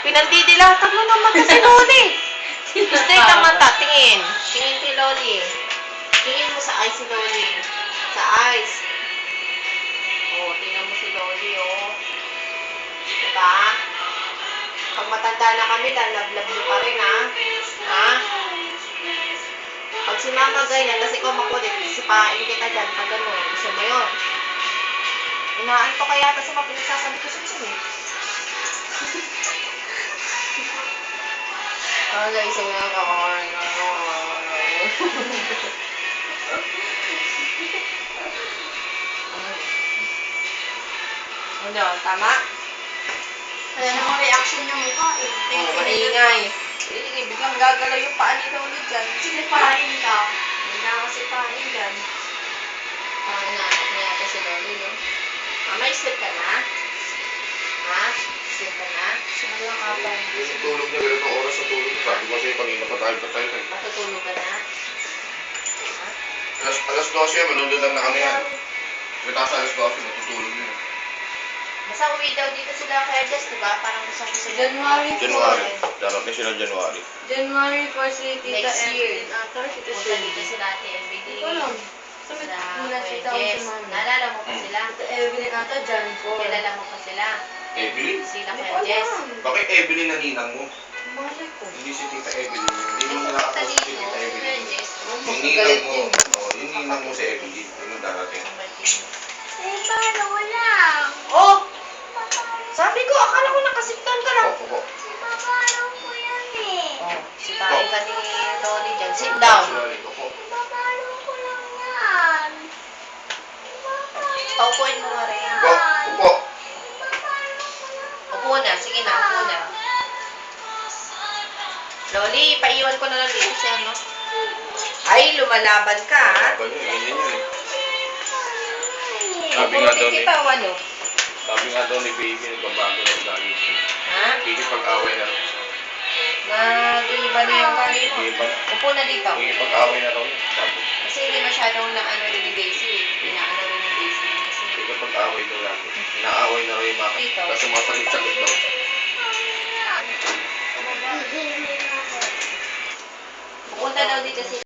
Pinandidilatan mo ng mata si Loli. Straight ang mata. Tingin. Tingin kay Loli. Tingin mo sa eyes si Loli. Sa eyes. Oh, tingnan mo si Loli, oh. Diba? Pag matanda na kami, lalablab nyo pa rin, ha? Ha? Pag si Mama ganyan, kasi ikaw makulit, sipain kita dyan. Pag gano'n, gusto mo yun. Inaanto kaya ata sa mga pinagsasabi ko sa tiyan, eh. Guys, ang mga kakaroon na ano, tama? Kaya naman reaction niya mukha eh. Oo, maingay. Hindi, biglang gagalaw yung paa ni Loli dyan. Sinipain ka. Hindi na ako sipain dyan. Parang inaantok niya ata si Loli, no? May sleep ka na? Ha? Sleep ka na? Sabi ng kapal. Yung tulog niya, ganitong oras sa tulog niya. Sabi ko sa'yo, kanina pa tayo. Matutulog ka na? Ha? Alas 12 yan, manundod lang na kami yan. Pagkatapos alas 12, matutulog niya. Basta uwi daw dito sila kaya Jess, diba? Parang gusto ko sila. January. Darating sila January. January po si Tita Next year. Tita Punta dito sila Ate Evelyn. Alam. Sabi Sila muna si Tao Jess. si Mami. Naalala mo pa sila? Tita Evelyn ata dyan po. Kilala mo pa sila? Evelyn? Sila Hindi kaya ko Jess. alam. Bakit Evelyn na ninang mo? Malay ko. Hindi si Tita Evelyn. Hindi mo Yung nila pumunta ako si dito, Tita kaya Evelyn. Jess. Yung ninang mo. Oo, yung ninang mo si Evelyn. Yung darating. Paano lang? Oh! Sabi ko, akala ko nakasiktan ka lang. Opo. Paano ko yan eh? Oh, sipain ka ni Loli dyan. Sit down. Opo. Paano ko lang yan? Paupuin mo nga rin. Opo. Upo na. Sige na, upo na. Loli, paiwan ko na lang dito siya, no? Ay, lumalaban ka, ha? Ganyan, ganyan yun eh. Sabi nga daw Pupurutin ni, kita, o ano? sabi nga daw ni Baby, nagbabago ng lagi siya. Ha? Kikipag-away na raw. Nag-iiba na yung mali mo. Iba. Upo na dito. Kikipag-away na raw yun. Sabi. Kasi hindi masyadong na-ano rin ni Daisy, eh. Pinaano rin ni Daisy. Kasi, Kikipag-away daw lagi. Inaaway na raw yung mga. Dito. Tapos sumasagot-sagot daw. pupunta daw dito si